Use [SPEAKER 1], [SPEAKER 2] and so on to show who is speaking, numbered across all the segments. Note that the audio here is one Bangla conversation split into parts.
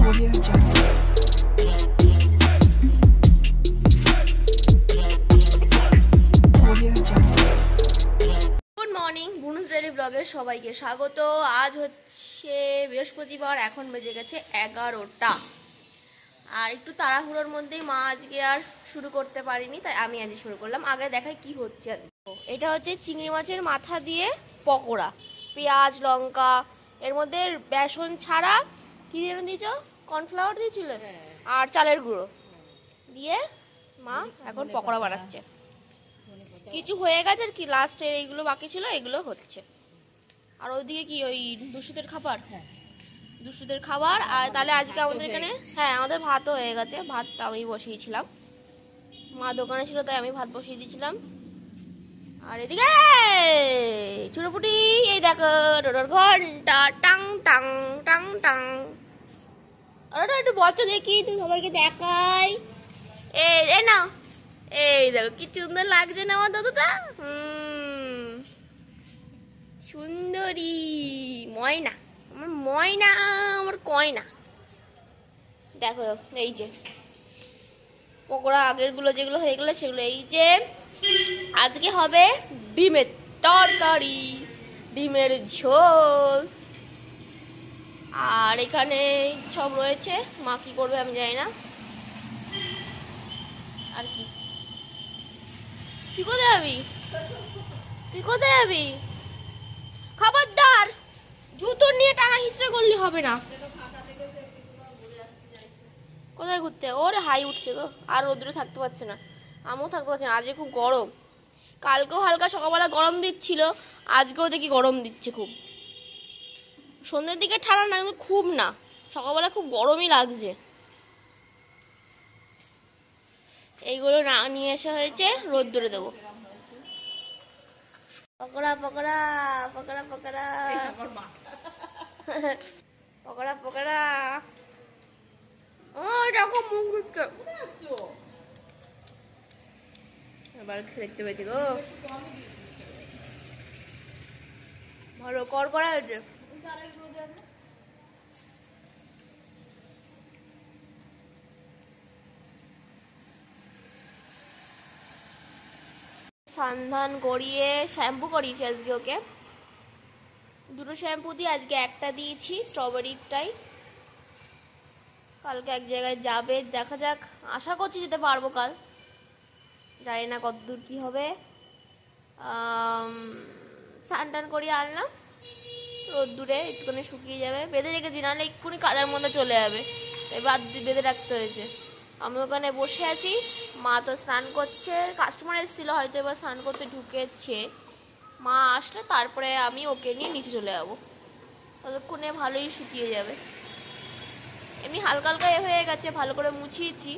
[SPEAKER 1] মর্নিং বুনুস ডেইলি ব্লগে সবাইকে স্বাগত। আজ হচ্ছে বৃহস্পতিবার, এখন বেজে গেছে 11টা। আর একটু তাড়াহুড়োর মধ্যেই মা আজকে আর শুরু করতে পারিনি, তাই আমি আজ শুরু করলাম। আগে দেখাই কি হচ্ছে। এটা হচ্ছে চিংড়ি মাছের মাথা দিয়ে পকোড়া, পেঁয়াজ লঙ্কা, এর মধ্যে বেসন ছাড়া কি দিয়ে দিয়েছ, কর্নফ্লাওয়ার দিয়েছিল আর চালের গুঁড়ো দিয়ে মা এখন পকোড়া বানাচ্ছে। কিছু হয়ে গেছে আর কি, লাস্টের এইগুলো বাকি ছিল, এগুলো হচ্ছে। আর ওইদিকে কি ওই দুষ্টুদের খাবার। আর তাহলে আজকে আমাদের এখানে আমাদের ভাতও হয়ে গেছে। ভাতটা আমি বসিয়েছিলাম, মা দোকানে ছিল তাই আমি ভাত বসিয়ে দিয়েছিলাম। আর এদিকে চুনোপুটি, এই দেখো টোটোর ঘন্টা টাং টাং টাং টাং। ওটা একটু বলছো দেখি, তুই সবাইকে দেখাই। এই না, এই দেখো কি সুন্দর লাগছে না আমার দাদুটা। সুন্দরী ময়না, আমার ময়না, আমার কয়না। দেখো এই যে পকোড়া আগের গুলো যেগুলো হয়ে গেলো সেগুলো। এই যে আজকে হবে ডিমের তরকারি, ডিমের ঝোল। আর এখানে সব রয়েছে, মা কি করবে আমি জানি না। আর কি, তুই কোথায় যাবি? খবরদার, জুতো নিয়ে টানা হিচড়ে করলে হবে না। কোথায় ঘুরতে? ওরে হাই উঠছে গো, আর রোদ্রে থাকতে পারছে না, আমিও থাকতে পারছি না। আজকে খুব গরম, কালকেও হালকা সকালবেলা গরম দিচ্ছিল, আজকেও দেখি গরম দিচ্ছে খুব। সন্ধ্যের দিকে ঠান্ডা না, কিন্তু খুব না, সকালবেলা খুব গরমই লাগছে। এইগুলো না নিয়ে আসা হয়েছে, রোদ্দুরে দেবো। পকোড়া পকোড়া পকোড়া পকোড়া পকোড়া পকোড়া। ও দেখো মুখ দিচ্ছে, এবার দেখতে পেয়েছি গো, ভালো কর করা হয়েছে। সন্ধান করিয়ে শ্যাম্পু করিয়েছি আজকে ওকে, দুটো শ্যাম্পু দিয়ে আজকে একটা দিয়েছি স্ট্রবেরিটাই। কালকে এক জায়গায় যাবে, দেখা যাক, আশা করছি যেতে পারবো কাল, জানি না কতদূর কি হবে। স্নান করিয়ে আনলাম, রোদ্দুরে একটুখানি শুকিয়ে যাবে, বেঁধে রেখেছি, নাহলে এক্ষুনি কাদার মধ্যে চলে যাবে, এবার বেঁধে রাখতে হয়েছে। আমি ওখানে বসে আছি, মা তো স্নান করছে, কাস্টমার এসেছিলো হয়তো, এবার স্নান করতে ঢুকেছে। মা আসলে তারপরে আমি ওকে নিয়ে নিচে চলে যাবো, ততক্ষণে ভালোই শুকিয়ে যাবে। এমনি হালকা হালকা হয়ে গেছে, ভালো করে মুছিয়েছি।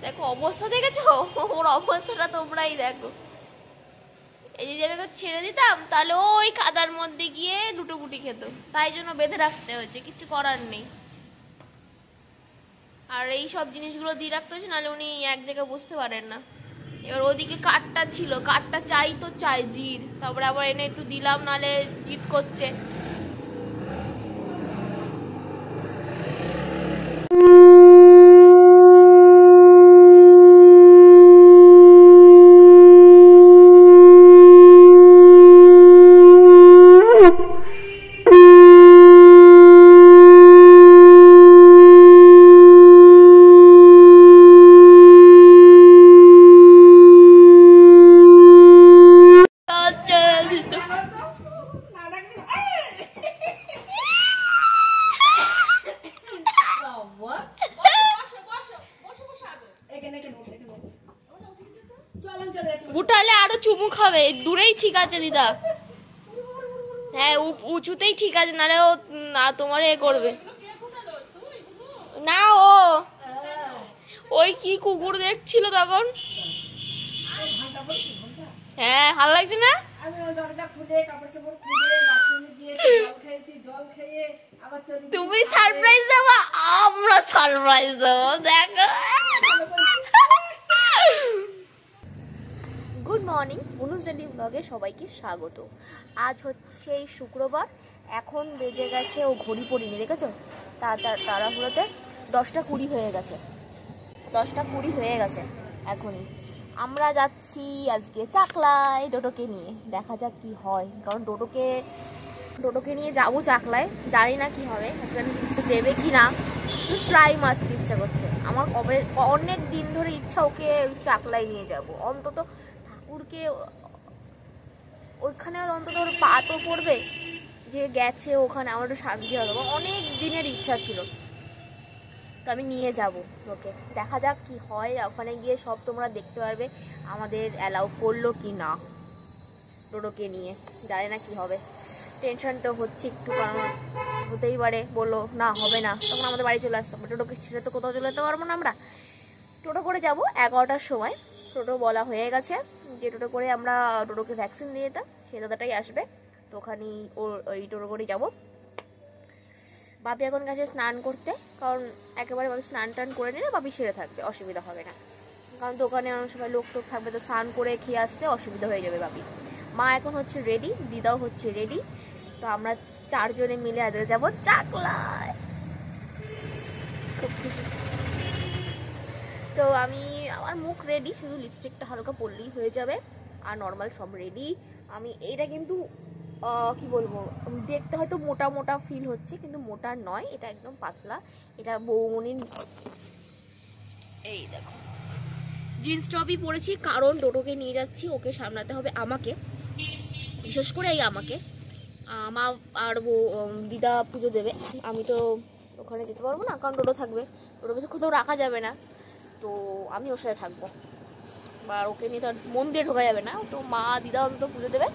[SPEAKER 1] দেখো অবস্থা দেখেছো, ওর অবস্থাটা তোমরাই দেখো। এই যে আমি ছেড়ে দিতাম তাহলে ওই কাদার মধ্যে গিয়ে লুটোপুটি খেত, তাই জন্য বেঁধে রাখতে হয়েছে, কিছু করার নেই। আর এই সব জিনিসগুলো দিয়ে রাখতে হচ্ছে, নাহলে উনি এক জায়গায় বুঝতে পারেন না। এবার ওদিকে কাঠটা ছিল, কাঠটা চাই জিদ, তারপরে আবার এনে একটু দিলাম, নাহলে জিদ করছে। উঠালে আরো চুমু খাবে, দূরেই ঠিক আছে দিদা, হ্যাঁ উঁচুতেই ঠিক আছে, নাহলে ও তোমার এ করবে না। ওই কি কুকুর দেখছিল তখন, হ্যাঁ ভালো লাগছে না। তুমি সারপ্রাইজ দেবো, আমরা সারপ্রাইজ দেবো, দেখো। গুড মর্নিং, বুনুস ডেইলি ব্লগে সবাইকে স্বাগত। আজ হচ্ছে শুক্রবার, এখন বেজে গেছে, ও ঘড়ি পড়িনি দেখেছো, তাড়াহুড়োতে 10টা 20 হয়ে গেছে, 10টা 20 হয়ে গেছে এখনই। আমরা যাচ্ছি আজকে চাকলায় টোটোকে নিয়ে, দেখা যাক কি হয়। কারণ টোটোকে নিয়ে যাবো চাকলায়, জানি না কি হবে, দেবে কি না, ট্রাই মারতে ইচ্ছা করছে আমার। অনেক দিন ধরে ইচ্ছা ওকে চাকলায় নিয়ে যাব, অন্তত ঠাকুরকে ওইখানে অন্তত ওর পা তো পড়বে, যে গেছে ওখানে আমার একটু শান্তি হবে, অনেক দিনের ইচ্ছা ছিল। তো আমি নিয়ে যাব ওকে, দেখা যাক কি হয়। ওখানে গিয়ে সব তোমরা দেখতে পারবে আমাদের অ্যালাউ করলো কি না টোটোকে নিয়ে, জানি না কি হবে। টেনশন তো হচ্ছে একটু, কারণ হতেই পারে বললো না হবে না, তখন আমাদের বাড়ি চলে আসতে হবে। টোটোকে ছেড়ে তো কোথাও চলে যেতে পারবো না আমরা। টোটো করে যাব 11টার সময়, টোটো বলা হয়ে গেছে যে টোটো করে আমরা টোটোকে ভ্যাকসিন দিয়ে দিতাম, সে দাদাটাই আসবে। তো ওখানেই ওই টোটো করে যাবো। বাপি এখন গেছে স্নান করতে, কারণ একেবারে বাপি স্নান টান করে নিলে বাপি সেরে থাকবে, অসুবিধা হবে না। কারণ দোকানে অনেক সময় লোক টোক থাকবে, তো স্নান করে খেয়ে আসতে অসুবিধা হয়ে যাবে বাপি। মা এখন হচ্ছে রেডি, দিদাও হচ্ছে রেডি। তো আমরা 4 জনে মিলে আজকে যাবো চাকলায়, খুব খুশি। তো আমার মুখ রেডি, শুধু লিপস্টিকটা হালকা পরলেই হয়ে যাবে, আর নর্মাল সব রেডি। আমি এইটা কিন্তু কি বলবো, দেখতে হয়তো মোটা মোটা ফিল হচ্ছে, কিন্তু মোটা নয়, এটা একদম পাতলা। এটা বৌমনির, এই দেখো জিন্স টপই পরেছি, কারণ টোটোকে নিয়ে যাচ্ছি, ওকে সামলাতে হবে আমাকে, বিশেষ করে এই আমাকে। মা আর দিদা পুজো দেবে, আমি তো ওখানে যেতে পারবো না, কারণ টোটো থাকবে, টোটোকে তো কোথাও রাখা যাবে না। তো আমি ওর সাথে থাকবো, বা ওকে নিয়ে তো আর মন্দিরে ঢোকা যাবে না। তো মা দিদা অন্তত পুজো দেবে,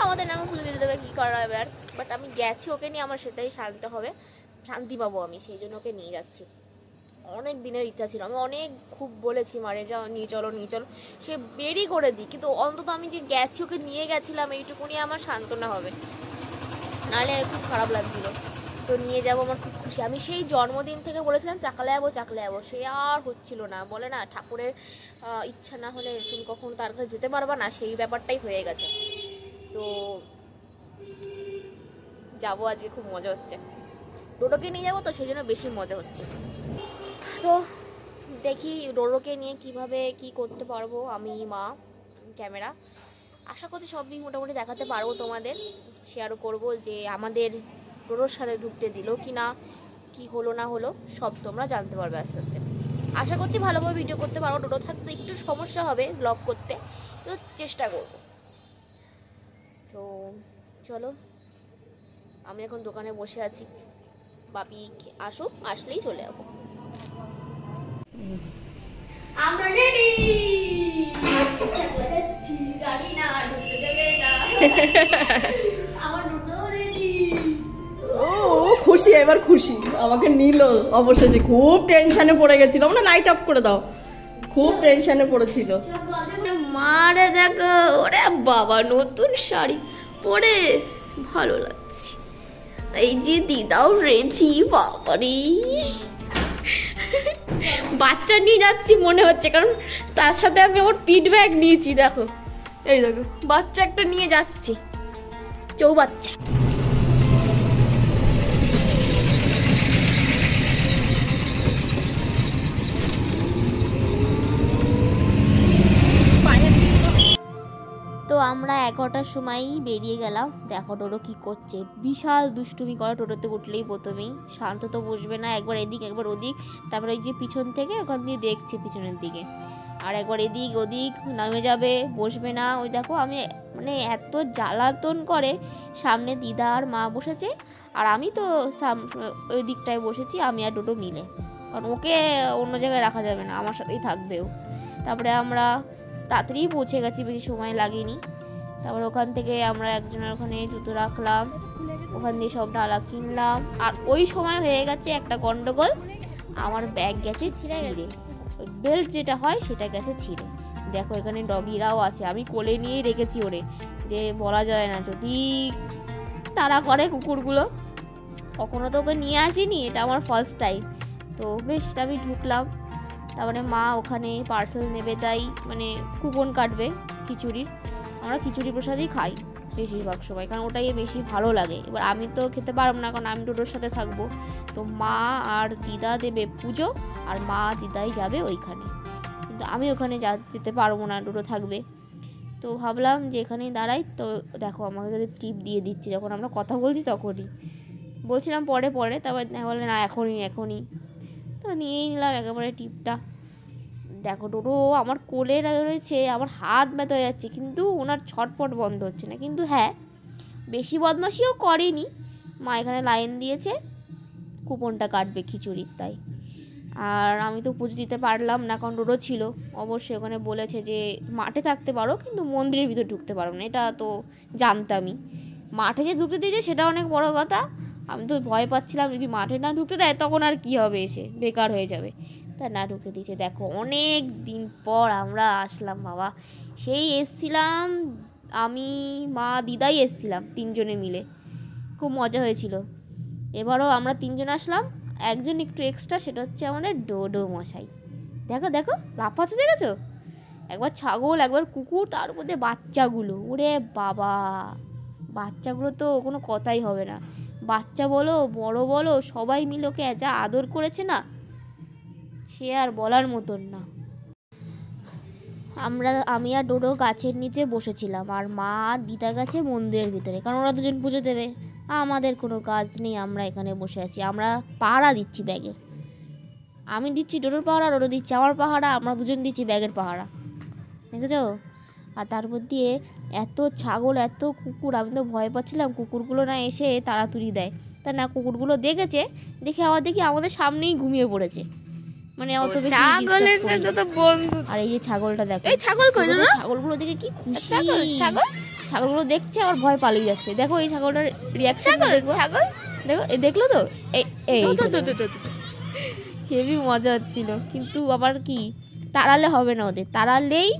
[SPEAKER 1] আমাদের নামে পুজো দিতে দেবে, কী করা যাবে আর। বাট আমি গেছি ওকে নিয়ে, আমার সেটাই শান্তি হবে, শান্তি পাবো আমি, সেই জন্য ওকে নিয়ে যাচ্ছি। অনেক দিনের ইচ্ছা ছিল, আমি অনেক খুব বলেছি মারে যাও নিয়ে চলো নিয়ে চলো, সে বেরই করে দিই, কিন্তু অন্তত আমি যে গেছি ওকে নিয়ে গেছিলাম এইটুকুনি আমার সান্ত্বনা হবে, নাহলে খুব খারাপ লাগছিল। তো নিয়ে যাবো, আমার খুব খুশি। আমি সেই জন্মদিন থেকে বলেছিলাম চাকলায় যাবো, সে আর হচ্ছিল না। বলে না ঠাকুরের ইচ্ছা না হলে তুমি কখনো তার কাছে যেতে পারবা না, সেই ব্যাপারটাই হয়ে গেছে। তো যাবো, আজকে খুব মজা হচ্ছে, টোটোকে নিয়ে যাবো তো সেই জন্য বেশি মজা হচ্ছে। তো দেখি টোটোকে নিয়ে কিভাবে কি করতে পারবো, আমি মা ক্যামেরা, আশা করছি সব দিন মোটামুটি দেখাতে পারবো তোমাদের, শেয়ারও করবো যে আমাদের টোটোর সাথে ঢুকতে দিল কি না, কি হলো না হলো, সব তোমরা জানতে পারবে আস্তে আস্তে। আশা করছি ভালোভাবে ভিডিও করতে পারবো, টোটো থাকতে একটু সমস্যা হবে ব্লগ করতে, তো চেষ্টা করব। তো চলো, আমি এখন দোকানে বসে আছি, বাপি আসুক, আসলেই চলে যাবো। আমরা রেডি, জানি না ঢুকতে দেবে না, আমার টোটো রেডি।
[SPEAKER 2] ও খুশি, এবার খুশি, আমাকে নিল অবশেষে। খুব টেনশনে পড়ে গেছিলাম না, লাইট অফ করে দাও, খুব টেনশনে পড়েছিল।
[SPEAKER 1] মারে দেখো, ওরে বাবা নতুন শাড়ি পরে ভালো লাগছে। এই যে দিদাও রেডি, বাবারে বাচ্চা নিয়ে যাচ্ছি মনে হচ্ছে, কারণ তার সাথে আমি ওর পিট ব্যাগ নিয়েছি। দেখো এই দেখো, বাচ্চা একটা নিয়ে যাচ্ছি, চৌবাচ্চা। তো আমরা 11টার সময়ই বেরিয়ে গেলাম। দেখো টোটো কি করছে, বিশাল দুষ্টুমি করে টোটোতে উঠলেই প্রথমেই, শান্ত তো বসবে না, একবার এদিক একবার ওদিক, তারপরে ওই যে পিছন থেকে ওখান দিয়ে দেখছে পিছনের দিকে, আর একবার এদিক ওদিক নামে যাবে, বসবে না। ওই দেখো আমি মানে এত জ্বালাতন করে, সামনে দিদা আর মা বসেছে, আর আমি তো ওই দিকটায় বসেছি, আমি আর টোটো মিলে, কারণ ওকে অন্য জায়গায় রাখা যাবে না, আমার সাথেই থাকবেও। তারপরে আমরা তাড়াতাড়ি পৌঁছে গেছি, বেশি সময় লাগেনি। তারপরে ওখান থেকে আমরা একজনের ওখানে জুতো রাখলাম, ওখান দিয়ে সব ডালা কিনলাম, আর ওই সময় হয়ে গেছে একটা গন্ডগোল, আমার ব্যাগ গেছে ছিঁড়ে, ওই বেল্ট যেটা হয় সেটা গেছে ছিঁড়ে। দেখো এখানে ডগিরাও আছে, আমি কোলে নিয়েই রেখেছি ওরে, যে বলা যায় না যদি তাড়া করে কুকুরগুলো, কখনো তো ওকে নিয়ে আসিনি, এটা আমার ফার্স্ট টাইম। তো বেশ আমি ঢুকলাম, তারপরে মা ওখানে পার্সেল নেবে, তাই মানে কুপন কাটবে খিচুড়ির, আমরা খিচুড়ি প্রসাদই খাই বেশিরভাগ সময়, কারণ ওটাই বেশি ভালো লাগে। এবার আমি তো খেতে পারবো না, কারণ আমি টোটোর সাথে থাকবো, তো মা আর দিদা দেবে পুজো, আর মা দিদাই যাবে ওইখানে, কিন্তু আমি ওখানে যেতে পারবো না, ডোডো থাকবে। তো ভাবলাম যে এখানেই দাঁড়াই। তো দেখো আমাকে টিপ দিয়ে দিচ্ছে, যখন আমরা কথা বলছি তখনই। বলছিলাম পরে পরে, তারপর বলে না এখনই। তো নিয়েই নিলাম একেবারে টিপটা। দেখো ডোডো আমার কোলে রয়েছে, আমার হাত ব্যথা হয়ে যাচ্ছে, কিন্তু ওনার ছটফট বন্ধ হচ্ছে না। কিন্তু হ্যাঁ, বেশি বদমাশিও করেনি। মা এখানে লাইন দিয়েছে কুপনটা কাটবে খিচুড়ির, তাই। আর আমি তো পুজো দিতে পারলাম না, কারণ ডোডো ছিল। অবশ্যই ওখানে বলেছে যে মাঠে থাকতে পারো, কিন্তু মন্দিরের ভিতরে ঢুকতে পারো না, এটা তো জানতামই। মাঠে যে ঢুকতে দিয়েছে সেটা অনেক বড় কথা। আমি তো ভয় পাচ্ছিলাম যদি মাঠে না ঢুকতে দেয় তখন আর কি হবে, এসে বেকার হয়ে যাবে। তা না ঢুকতে দিয়েছে। দেখো অনেক দিন পর আমরা আসলাম বাবা। সেই এসছিলাম আমি, মা, দিদাই এসছিলাম, 3 জনে মিলে, খুব মজা হয়েছিল। এবারও আমরা 3 জন আসলাম, একজন একটু এক্সট্রা, সেটা হচ্ছে আমাদের ডোডো মশাই। দেখো দেখো লাফাচ্ছে, দেখেছো? একবার ছাগল, একবার কুকুর, তার উপর দিয়ে বাচ্চাগুলো, ওরে বাবা, বাচ্চাগুলো তো কোনো কথাই হবে না। বাচ্চা বলো বড় বলো সবাই মিলে ওকে যা আদর করেছে না, সে আর বলার মতন না। আমি আর ডোডো গাছের নিচে বসেছিলাম, আর মা আর দিদা গেছে মন্দিরের ভিতরে, কারণ ওরা দুজন পুজো দেবে। আমাদের কোনো কাজ নেই, আমরা এখানে বসে আছি। আমরা পাহারা দিচ্ছি ব্যাগের, আমি দিচ্ছি ডোডোর পাহারা, ডোডো দিচ্ছি আমার পাহারা, আমরা দুজন দিচ্ছি ব্যাগের পাহারা, দেখেছো? আর তারপর দিয়ে এত ছাগল, এত কুকুর, আমি তো ভয় পাচ্ছিলাম কুকুরগুলো না এসে তাড়াতাড়ি দেয়। তা না, কুকুরগুলো দেখেছে, দেখে আবার দেখি আমাদের সামনেই ঘুমিয়ে পড়েছে, মানে অত বেশি ছাগলের সাথে তো বন্ধু। আর এই যে ছাগলটা দেখো, এই ছাগল কই না, ছাগলগুলো দেখে কি খুশি। ছাগলগুলো দেখছে আর ভয় পালিয়ে যাচ্ছে। দেখো এই ছাগলটার রিয়াকশন, ছাগল দেখো, এই দেখলো তো, এই হেভি মজা হচ্ছিল। কিন্তু আবার কি, তাড়ালে হবে না, ওদের তাড়ালেই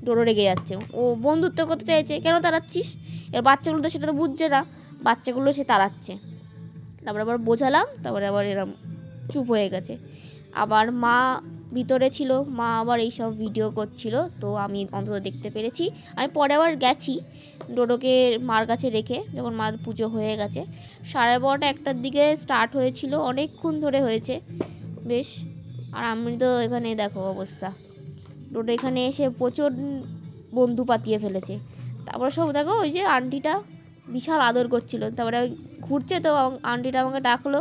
[SPEAKER 1] ডোডো রেগে যাচ্ছে, ও বন্ধুত্ব করতে চাইছে, কেন তাড়াচ্ছিস? এর বাচ্চাগুলো তো সেটা তো বুঝছে না, বাচ্চাগুলো সে তাড়াচ্ছে। তারপরে আবার বোঝালাম, তারপরে আবার এরম চুপ হয়ে গেছে। আবার মা ভিতরে ছিল, মা আবার এইসব ভিডিও করছিল, তো আমি অন্তত দেখতে পেরেছি। আমি পরে আবার গেছি ডোডোকে মার কাছে রেখে, যখন মার পুজো হয়ে গেছে। 12:30 1টার দিকে স্টার্ট হয়েছিল, অনেকক্ষণ ধরে হয়েছে বেশ। আর আমি তো এখানে দেখো অবস্থা, ডোডো এখানে এসে প্রচুর বন্ধু পাতিয়ে ফেলেছে। তারপরে সব দেখো ওই যে আন্টিটা বিশাল আদর করছিল, তারপরে ঘুরছে, তো আন্টিটা আমাকে ডাকলো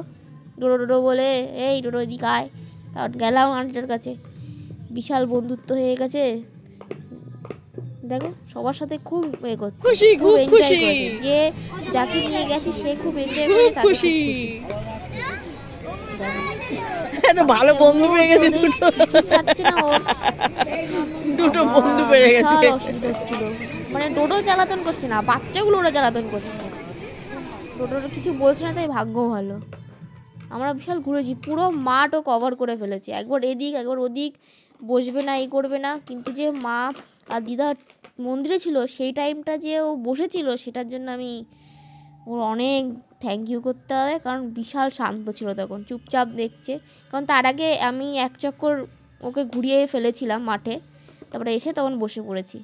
[SPEAKER 1] ডোডো ডোডো বলে, এই ডোডো এদিকে আয়। তারপর গেলাম আন্টিটার কাছে, বিশাল বন্ধুত্ব হয়ে গেছে। দেখো সবার সাথে খুব করছে, খুব এনজয় করেছে, যে যাকে নিয়ে গেছি সে খুব এনজয় করে, খুশি।
[SPEAKER 2] ভালো বন্ধু পেয়ে গেছে,
[SPEAKER 1] ছাড়ছে না ওর,
[SPEAKER 2] দুটো বন্ধু পেয়ে গেছে।
[SPEAKER 1] অসুবিধা হচ্ছিল, মানে ডোডো জ্বালাতন করছে না, বাচ্চাগুলো ওরা জ্বালাতন করছে। ডোডোর কিছু বলছে না, তাই ভাগ্য ভালো। আমরা বিশাল ঘুরেছি, পুরো মাঠও কভার করে ফেলেছি, একবার এদিক একবার ওদিক, বসবে না এই করবে না। কিন্তু যে মা আর দিদা মন্দিরে ছিল সেই টাইমটা যে ও বসেছিল, সেটার জন্য আমি ওর অনেক থ্যাংক ইউ করতে হবে, কারণ বিশাল শান্ত ছিল তখন, চুপচাপ দেখছে। কারণ তার আগে আমি এক চক্কর ওকে ঘুরিয়ে ফেলেছিলাম মাঠে, তারপরে এসে তখন বসে পড়েছি,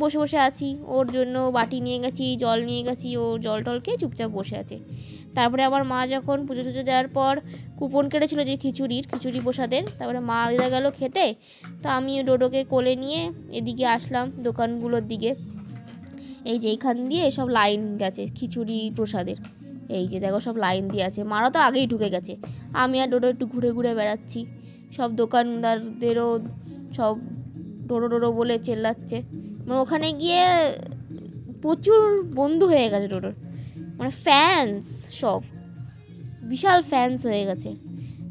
[SPEAKER 1] বসে বসে আছি। ওর জন্য বাটি নিয়ে গেছি, জল নিয়ে গেছি, ও জল টল খেয়ে চুপচাপ বসে আছে। তারপরে আমার মা যখন পুজো টুজো দেওয়ার পর কুপন কেটেছিল যে খিচুড়ি প্রসাদের, তারপরে মা দিদা গেল খেতে। তো আমি ডোডোকে কোলে নিয়ে এদিকে আসলাম দোকানগুলোর দিকে। এই যে এইখান দিয়ে সব লাইন গেছে খিচুড়ি প্রসাদের, এই যে দেখো সব লাইন দিয়ে আছে, মারা তো আগেই ঢুকে গেছে। আমি আর ডোডো একটু ঘুরে ঘুরে বেড়াচ্ছি, সব দোকানদারদেরও সব ডোডো ডোডো বলে চেল্লাচ্ছে। মানে ওখানে গিয়ে প্রচুর বন্ধু হয়ে গেছে ডোডোর, মানে ফ্যান্স, সব বিশাল ফ্যান্স হয়ে গেছে।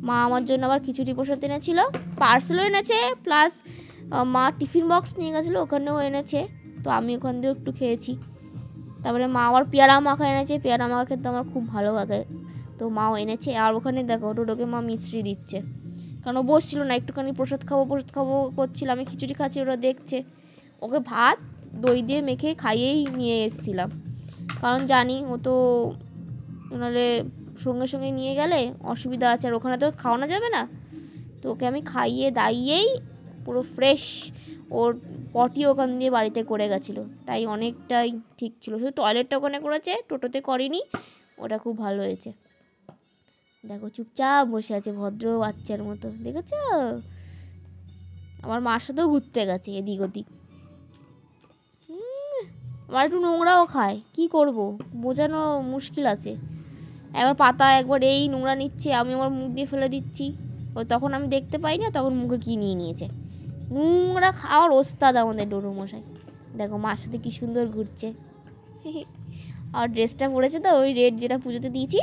[SPEAKER 1] মা আমার জন্য আবার খিচুড়ি প্রসাদ এনেছিল, পার্সেলও এনেছে, প্লাস মা টিফিন বক্স নিয়ে গেছিলো, ওখানেও এনেছে। তো আমি ওখান দিয়েও একটু খেয়েছি। তারপরে মা আবার পেয়ারা মাখা এনেছে, পেয়ারা মাখা খেতে আমার খুব ভালো লাগে, তো মাও এনেছে। আর ওখানে দেখো ডোডোকে মা মিষ্টি দিচ্ছে, কারণ ও বসছিল না, একটুখানি প্রসাদ খাবো করছিল, আমি খিচুড়ি খাচ্ছি, ওরা দেখছে। ওকে ভাত দই দিয়ে মেখে খাইয়েই নিয়ে এসেছিলাম, কারণ জানি ও তো নাহলে সঙ্গে সঙ্গে নিয়ে গেলে অসুবিধা আছে, আর ওখানে তো খাওয়ানো যাবে না। তো ওকে আমি খাইয়ে দাইয়েই পুরো ফ্রেশ, ওর পটি ওখান দিয়ে বাড়িতে করে গেছিলো, তাই অনেকটাই ঠিক ছিল। শুধু টয়লেটটা ওখানে করেছে, টোটোতে করেনি, ওটা খুব ভালো হয়েছে। দেখো চুপচাপ বসে আছে ভদ্র বাচ্চার মতো, দেখেছ? আমার মার সাথেও ঘুরতে গেছে এদিক ওদিক। আমার একটু নোংরাও খায়, কি করব বোঝানো মুশকিল আছে। একবার পাতা একবার এই নোংরা নিচ্ছে, আমি আমার মুখ দিয়ে ফেলে দিচ্ছি, ও তখন আমি দেখতে পাই না, তখন মুখে কি নিয়ে নিয়েছে। নোংরা খাওয়ার ওস্তাদ আমাদের ডোডো মশাই। দেখো মার সাথে কি সুন্দর ঘুরছে। আর ড্রেসটা পরেছে তো ওই রেড, যেটা পুজোতে দিয়েছি,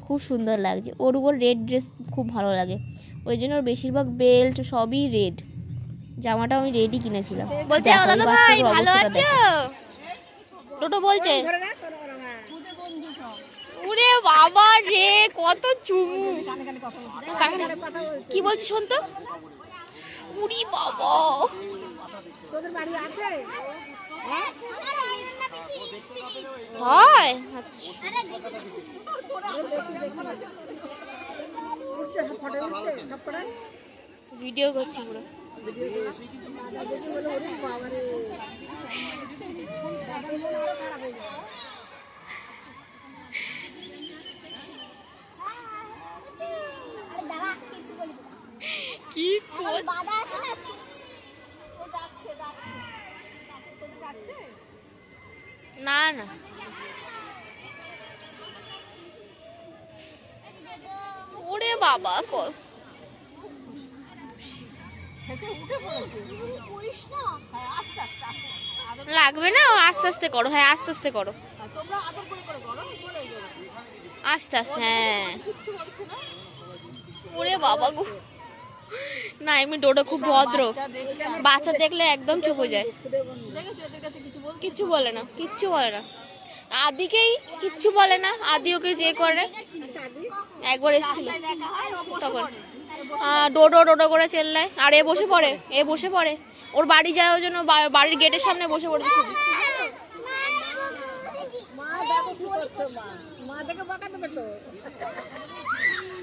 [SPEAKER 1] খুব সুন্দর লাগছে ওর উপর। রেড ড্রেস খুব ভালো লাগে, ওই জন্য ওর বেশিরভাগ বেল্ট সবই রেড। জামাটা আমি রেডই কিনেছিলাম। বলছে ও দাদা ভাই ভালো আছো? টোটো বলছে। ওরে বাবা রে, কত চুমু। কি বলছি শোন তো। উরি বাবা,
[SPEAKER 3] তোদের বাড়ি আছে?
[SPEAKER 1] হয় ভিডিও করছি পুরো। কি না না ওরে বাবা লাগবে না, আস্তে আস্তে করো। হ্যাঁ আস্তে আস্তে করো, আস্তে আস্তে। হ্যাঁ ওরে বাবা গো, না এমনি ডোডো খুব ভদ্র, বাচ্চা দেখলে একদম চুপ হয়ে যায়। কিচ্ছু বলে না, কিচ্ছু বলে না। আদিকেই কিচ্ছু বলে না, আদি ওকে যে করে। একবার এসেছিল তখন ডোডো ডোডো করে চেল্লায়, আর এ বসে পড়ে, এ বসে পড়ে। ওর বাড়ি যায় ওই জন্য বাড়ির গেটের সামনে বসে পড়ে শুধু।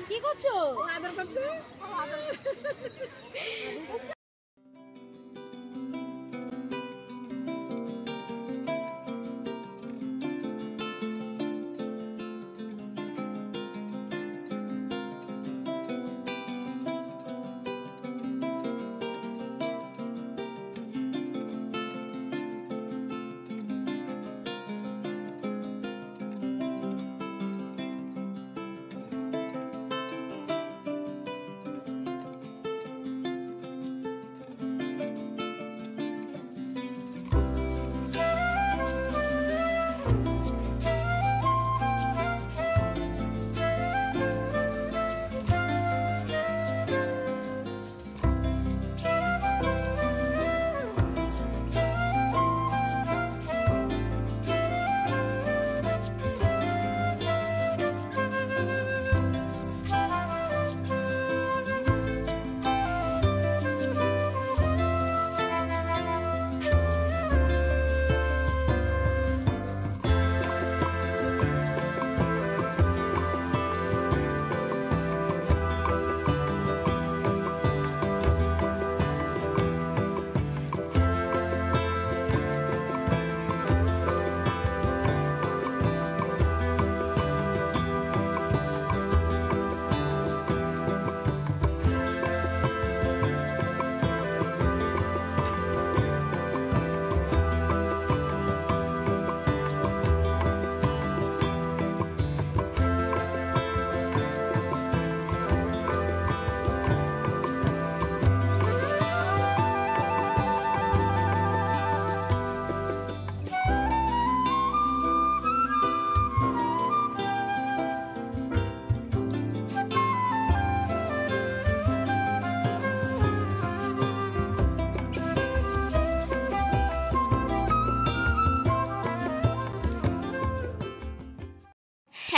[SPEAKER 3] কি করছো?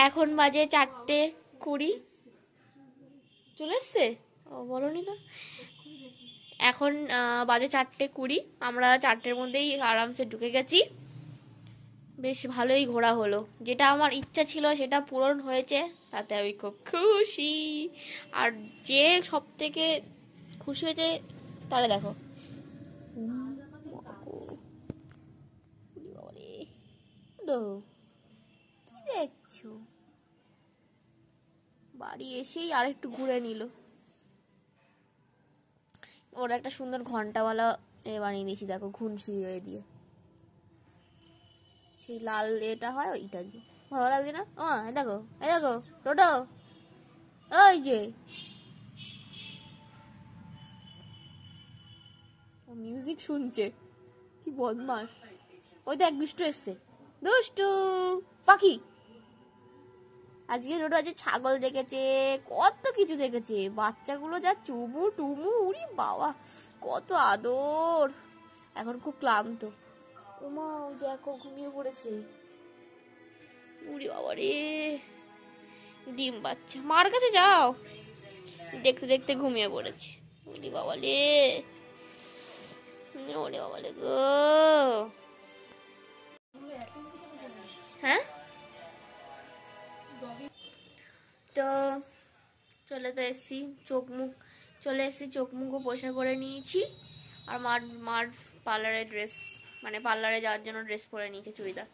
[SPEAKER 1] এখন বাজে 4:20। চলে এসছে? ও বলনি তো। এখন বাজে 4:20, আমরা 4টের মধ্যেই আরামসে ঢুকে গেছি। বেশ ভালোই ঘোরা হলো, যেটা আমার ইচ্ছা ছিল সেটা পূরণ হয়েছে, তাতে আমি খুব খুশি। আর যে সব থেকে খুশি হয়েছে তারা দেখো, কি দেখছো বাড়ি এসেই আর একটু ঘুরে নিল। ওর একটা সুন্দর ঘন্টাওয়ালা বানিয়ে দিয়েছি, দেখো ঘুনসি হয়ে দিয়ে, সেই লাল এটা হয় ওইটা দিয়ে। ভালো লাগছে না? এই দেখো, এই দেখো টোটো, ওই যে ও মিউজিক শুনছে, কি বদমাস। ওই দেখ দুষ্টু এসছে, দুষ্টু পাখি। আজকে টোটো আজকে ছাগল দেখেছে, কত কিছু দেখেছে, বাচ্চাগুলো যা চুমু টুমু, উড়ি বাবা কত আদর। এখন খুব ক্লান্ত। ওমা ওই দেখো ঘুমিয়ে পড়েছে, উড়ি বাবা রে, ডিম বাচ্চা। মার কাছে যাও, দেখতে দেখতে ঘুমিয়ে পড়েছে, উড়ি বাবা রে, ওরে বাবা রে গো। হ্যাঁ তো চলে এসছি, চলে এসছি, চোখ মুখও পরিষ্কার করে নিয়েছি। আর মার মার পার্লারে ড্রেস, মানে পার্লারে যাওয়ার জন্য ড্রেস পরে নিয়েছে, চুড়িদার।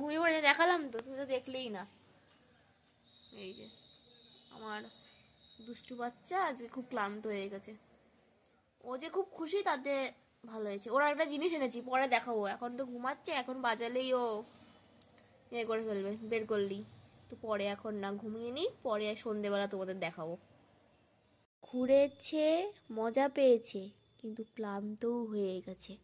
[SPEAKER 1] ঘুমিয়ে পড়ে দেখালাম তো, তুমি তো দেখলেই না। এই যে আমার দুষ্টু বাচ্চা আজকে খুব ক্লান্ত হয়ে গেছে। ও যে খুব খুশি তাতে ভালো হয়েছে। ওরা একটা জিনিস এনেছি, পরে দেখাবো। এখন তো ঘুমাচ্ছে, এখন বাজালেই ও করে ফেলবে, বের করলি। তো পরে এখন না, ঘুমিয়ে নি, পরে সন্ধেবেলা তোমাদের দেখাবো। ঘুরেছে, মজা পেয়েছে, কিন্তু ক্লান্তও হয়ে গেছে।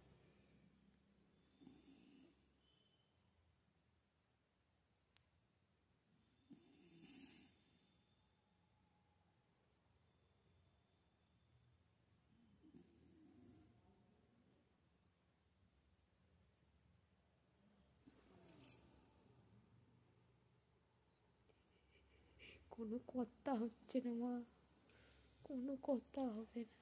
[SPEAKER 1] কোনো কথা হচ্ছে না মা, কোনো কথা হবে না।